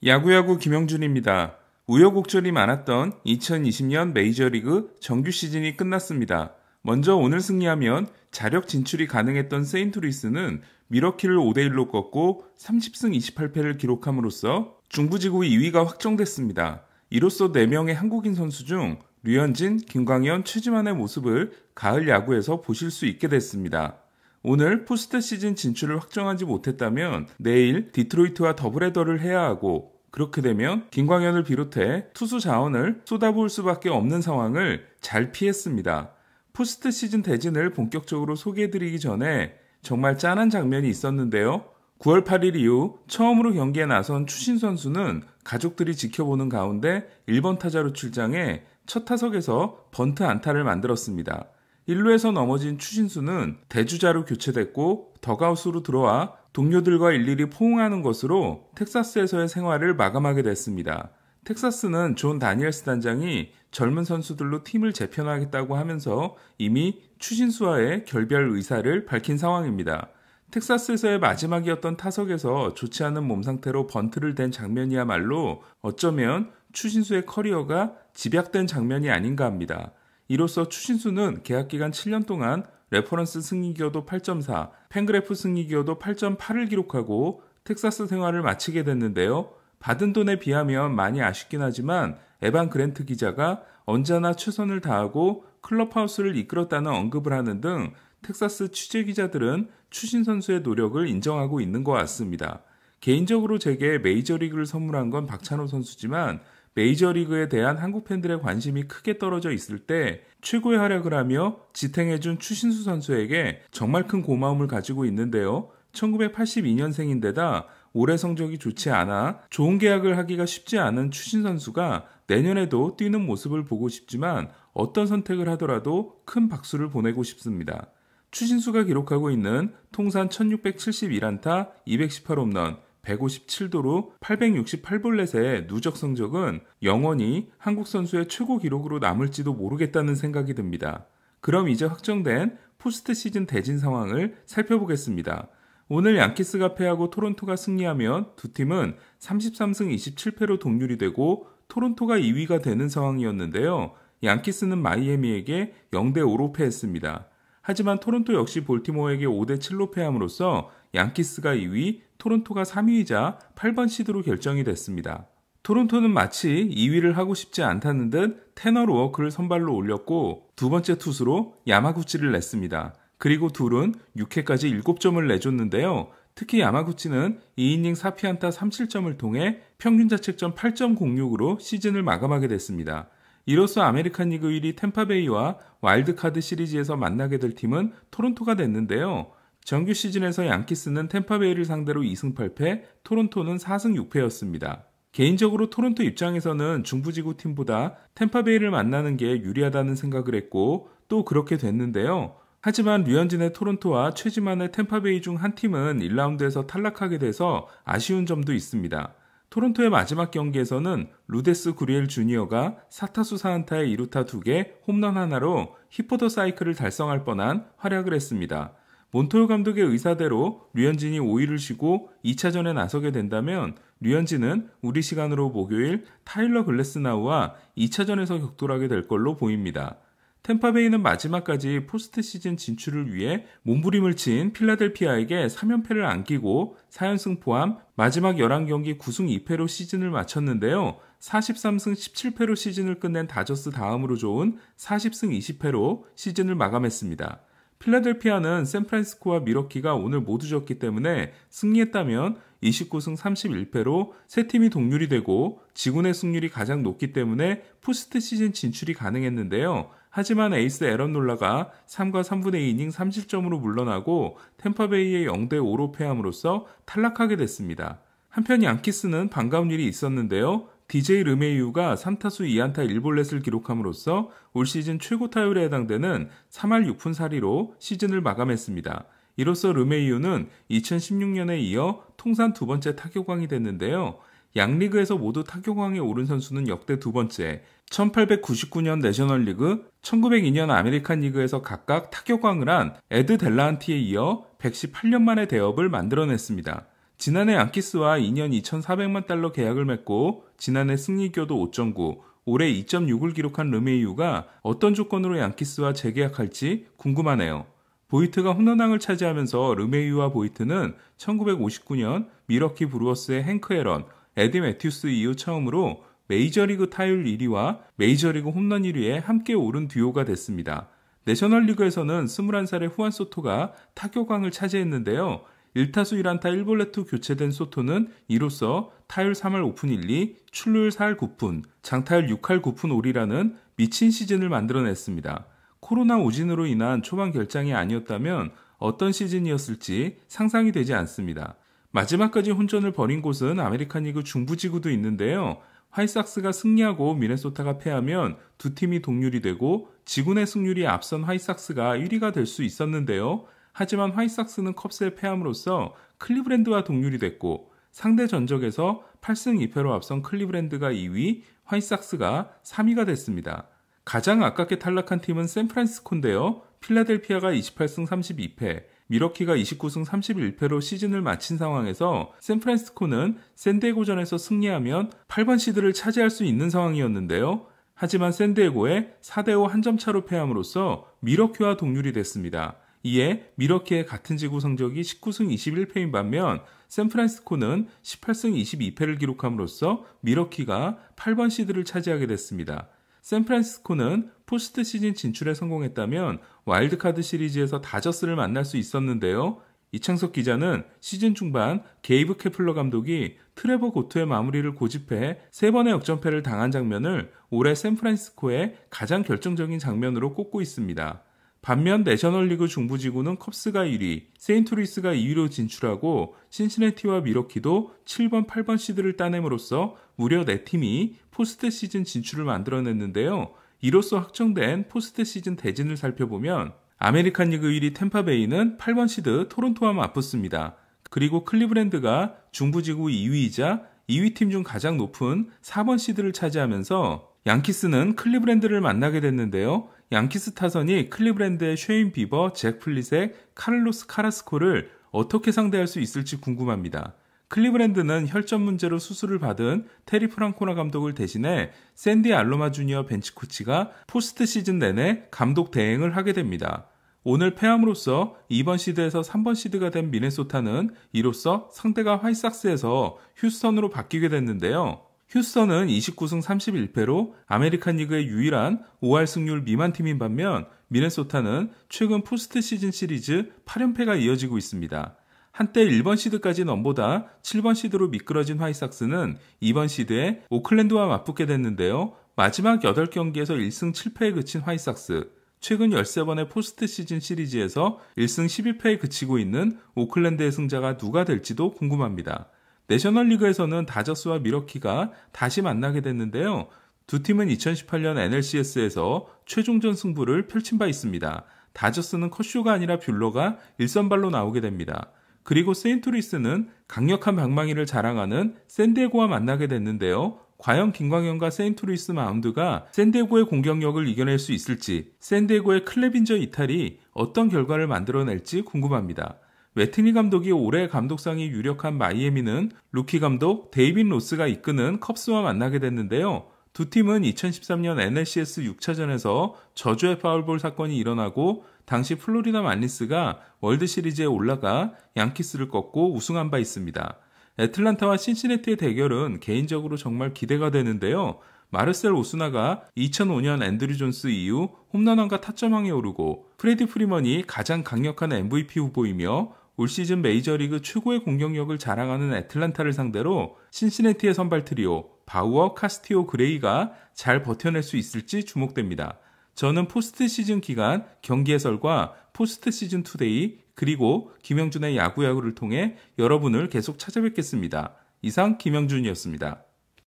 야구야구 김영준입니다. 우여곡절이 많았던 2020년 메이저리그 정규 시즌이 끝났습니다. 먼저 오늘 승리하면 자력 진출이 가능했던 세인트루이스는 미러키를 5대1로 꺾고 30승 28패를 기록함으로써 중부지구 2위가 확정됐습니다. 이로써 4명의 한국인 선수 중 류현진, 김광현, 최지만의 모습을 가을 야구에서 보실 수 있게 됐습니다. 오늘 포스트 시즌 진출을 확정하지 못했다면 내일 디트로이트와 더블헤더를 해야 하고, 그렇게 되면 김광현을 비롯해 투수 자원을 쏟아부을 수밖에 없는 상황을 잘 피했습니다. 포스트 시즌 대진을 본격적으로 소개해드리기 전에 정말 짠한 장면이 있었는데요. 9월 8일 이후 처음으로 경기에 나선 추신 선수는 가족들이 지켜보는 가운데 1번 타자로 출장해 첫 타석에서 번트 안타를 만들었습니다. 1루에서 넘어진 추신수는 대주자로 교체됐고 덕아웃으로 들어와 동료들과 일일이 포옹하는 것으로 텍사스에서의 생활을 마감하게 됐습니다. 텍사스는 존 다니엘스 단장이 젊은 선수들로 팀을 재편하겠다고 하면서 이미 추신수와의 결별 의사를 밝힌 상황입니다. 텍사스에서의 마지막이었던 타석에서 좋지 않은 몸 상태로 번트를 댄 장면이야말로 어쩌면 추신수의 커리어가 집약된 장면이 아닌가 합니다. 이로써 추신수는 계약기간 7년 동안 레퍼런스 승리기여도 8.4, 팬그래프 승리기여도 8.8을 기록하고 텍사스 생활을 마치게 됐는데요. 받은 돈에 비하면 많이 아쉽긴 하지만 에반 그랜트 기자가 언제나 최선을 다하고 클럽하우스를 이끌었다는 언급을 하는 등 텍사스 취재기자들은 추신 선수의 노력을 인정하고 있는 것 같습니다. 개인적으로 제게 메이저리그를 선물한 건 박찬호 선수지만 메이저리그에 대한 한국 팬들의 관심이 크게 떨어져 있을 때 최고의 활약을 하며 지탱해준 추신수 선수에게 정말 큰 고마움을 가지고 있는데요. 1982년생인데다 올해 성적이 좋지 않아 좋은 계약을 하기가 쉽지 않은 추신 선수가 내년에도 뛰는 모습을 보고 싶지만 어떤 선택을 하더라도 큰 박수를 보내고 싶습니다. 추신수가 기록하고 있는 통산 1671안타, 218홈런, 157도루, 868볼넷의 누적 성적은 영원히 한국 선수의 최고 기록으로 남을지도 모르겠다는 생각이 듭니다. 그럼 이제 확정된 포스트 시즌 대진 상황을 살펴보겠습니다. 오늘 양키스가 패하고 토론토가 승리하면 두 팀은 33승 27패로 동률이 되고 토론토가 2위가 되는 상황이었는데요. 양키스는 마이애미에게 0대5로 패했습니다. 하지만 토론토 역시 볼티모어에게 5대7로 패함으로써 양키스가 2위, 토론토가 3위이자 8번 시드로 결정이 됐습니다. 토론토는 마치 2위를 하고 싶지 않다는 듯 테너 로어크를 선발로 올렸고 두 번째 투수로 야마구치를 냈습니다. 그리고 둘은 6회까지 7점을 내줬는데요. 특히 야마구치는 2이닝 4피안타 3실점을 통해 평균 자책점 8.06으로 시즌을 마감하게 됐습니다. 이로써 아메리칸 리그 1위 템파베이와 와일드카드 시리즈에서 만나게 될 팀은 토론토가 됐는데요. 정규 시즌에서 양키스는 템파베이를 상대로 2승 8패, 토론토는 4승 6패였습니다. 개인적으로 토론토 입장에서는 중부지구 팀보다 템파베이를 만나는 게 유리하다는 생각을 했고 또 그렇게 됐는데요. 하지만 류현진의 토론토와 최지만의 템파베이 중 한 팀은 1라운드에서 탈락하게 돼서 아쉬운 점도 있습니다. 토론토의 마지막 경기에서는 루데스 구리엘 주니어가 4타수 4안타에 2루타 2개, 홈런 하나로 히포더 사이클을 달성할 뻔한 활약을 했습니다. 몬토요 감독의 의사대로 류현진이 5일을 쉬고 2차전에 나서게 된다면 류현진은 우리 시간으로 목요일 타일러 글래스나우와 2차전에서 격돌하게 될 걸로 보입니다. 템파베이는 마지막까지 포스트 시즌 진출을 위해 몸부림을 친 필라델피아에게 3연패를 안기고 4연승 포함 마지막 11경기 9승 2패로 시즌을 마쳤는데요. 43승 17패로 시즌을 끝낸 다저스 다음으로 좋은 40승 20패로 시즌을 마감했습니다. 필라델피아는 샌프란시스코와 미러키가 오늘 모두 졌기 때문에 승리했다면 29승 31패로 세 팀이 동률이 되고 지구 내 승률이 가장 높기 때문에 포스트 시즌 진출이 가능했는데요. 하지만 에이스 에런 놀라가 3과 3분의 2이닝 3실점으로 물러나고 템파베이의 0대5로 패함으로써 탈락하게 됐습니다. 한편 양키스는 반가운 일이 있었는데요. DJ 르메이유가 3타수 2안타 1볼넷을 기록함으로써 올 시즌 최고 타율에 해당되는 3할 6푼 4리로 시즌을 마감했습니다. 이로써 르메이유는 2016년에 이어 통산 두 번째 타격왕이 됐는데요. 양리그에서 모두 타격왕에 오른 선수는 역대 두 번째, 1899년 내셔널리그, 1902년 아메리칸 리그에서 각각 타격왕을 한 에드 델라한티에 이어 118년 만의 대업을 만들어냈습니다. 지난해 양키스와 2년 2,400만 달러 계약을 맺고 지난해 승리교도 5.9, 올해 2.6을 기록한 르메이유가 어떤 조건으로 양키스와 재계약할지 궁금하네요. 보이트가 홈런왕을 차지하면서 르메이유와 보이트는 1959년 미러키 브루어스의 행크 앨런, 에디 매튜스 이후 처음으로 메이저리그 타율 1위와 메이저리그 홈런 1위에 함께 오른 듀오가 됐습니다. 내셔널리그에서는 21살의 후안 소토가 타격왕을 차지했는데요. 1타수 1안타 1볼넷 교체된 소토는 이로써 타율 3할 5푼 1리, 출루율 4할 9푼, 장타율 6할 9푼 5리라는 미친 시즌을 만들어냈습니다. 코로나 오진으로 인한 초반 결장이 아니었다면 어떤 시즌이었을지 상상이 되지 않습니다. 마지막까지 혼전을 벌인 곳은 아메리칸 리그 중부지구도 있는데요. 화이삭스가 승리하고 미네소타가 패하면 두 팀이 동률이 되고 지구 내 승률이 앞선 화이삭스가 1위가 될 수 있었는데요. 하지만 화이삭스는 컵스에 패함으로써 클리브랜드와 동률이 됐고 상대 전적에서 8승 2패로 앞선 클리브랜드가 2위, 화이삭스가 3위가 됐습니다. 가장 아깝게 탈락한 팀은 샌프란시스코인데요. 필라델피아가 28승 32패, 미러키가 29승 31패로 시즌을 마친 상황에서 샌프란시스코는 샌디에고전에서 승리하면 8번 시드를 차지할 수 있는 상황이었는데요. 하지만 샌디에고에 4대5 한 점 차로 패함으로써 미러키와 동률이 됐습니다. 이에 미러키의 같은 지구 성적이 19승 21패인 반면 샌프란시스코는 18승 22패를 기록함으로써 미러키가 8번 시드를 차지하게 됐습니다. 샌프란시스코는 포스트 시즌 진출에 성공했다면 와일드카드 시리즈에서 다저스를 만날 수 있었는데요. 이창석 기자는 시즌 중반 게이브 케플러 감독이 트레버 고토의 마무리를 고집해 3번의 역전패를 당한 장면을 올해 샌프란시스코의 가장 결정적인 장면으로 꼽고 있습니다. 반면 내셔널리그 중부지구는 컵스가 1위, 세인트루이스가 2위로 진출하고 신시내티와 미러키도 7번, 8번 시드를 따냄으로써 무려 4팀이 포스트 시즌 진출을 만들어냈는데요. 이로써 확정된 포스트 시즌 대진을 살펴보면 아메리칸 리그 1위 템파베이는 8번 시드 토론토와 맞붙습니다. 그리고 클리브랜드가 중부지구 2위이자 2위 팀 중 가장 높은 4번 시드를 차지하면서 양키스는 클리브랜드를 만나게 됐는데요. 양키스 타선이 클리브랜드의 쉐인 비버, 잭 플리색, 카를로스 카라스코를 어떻게 상대할 수 있을지 궁금합니다. 클리브랜드는 혈전 문제로 수술을 받은 테리 프랑코나 감독을 대신해 샌디 알로마 주니어 벤치 코치가 포스트 시즌 내내 감독 대행을 하게 됩니다. 오늘 패함으로써 2번 시드에서 3번 시드가 된 미네소타는 이로써 상대가 화이삭스에서 휴스턴으로 바뀌게 됐는데요. 휴스턴은 29승 31패로 아메리칸 리그의 유일한 5할 승률 미만 팀인 반면 미네소타는 최근 포스트 시즌 시리즈 8연패가 이어지고 있습니다. 한때 1번 시드까지 넘보다 7번 시드로 미끄러진 화이삭스는 2번 시드에 오클랜드와 맞붙게 됐는데요. 마지막 8경기에서 1승 7패에 그친 화이삭스, 최근 13번의 포스트 시즌 시리즈에서 1승 12패에 그치고 있는 오클랜드의 승자가 누가 될지도 궁금합니다. 내셔널리그에서는 다저스와 미러키가 다시 만나게 됐는데요. 두 팀은 2018년 NLCS에서 최종전 승부를 펼친 바 있습니다. 다저스는 컷쇼가 아니라 뷰러가 1선발로 나오게 됩니다. 그리고 세인트루이스는 강력한 방망이를 자랑하는 샌디에고와 만나게 됐는데요. 과연 김광현과 세인트루이스 마운드가 샌디에고의 공격력을 이겨낼 수 있을지, 샌디에고의 클레빈저 이탈이 어떤 결과를 만들어낼지 궁금합니다. 웨트니 감독이 올해 감독상이 유력한 마이애미는 루키 감독 데이빗 로스가 이끄는 컵스와 만나게 됐는데요. 두 팀은 2013년 NLCS 6차전에서 저주의 파울볼 사건이 일어나고 당시 플로리다 말린스가 월드시리즈에 올라가 양키스를 꺾고 우승한 바 있습니다. 애틀란타와 신시내티의 대결은 개인적으로 정말 기대가 되는데요. 마르셀 오스나가 2005년 앤드류 존스 이후 홈런왕과 타점왕에 오르고 프레디 프리먼이 가장 강력한 MVP 후보이며 올 시즌 메이저리그 최고의 공격력을 자랑하는 애틀란타를 상대로 신시내티의 선발 트리오 바우어, 카스티오, 그레이가 잘 버텨낼 수 있을지 주목됩니다. 저는 포스트 시즌 기간 경기 해설과 포스트 시즌 투데이 그리고 김영준의 야구야구를 통해 여러분을 계속 찾아뵙겠습니다. 이상 김영준이었습니다.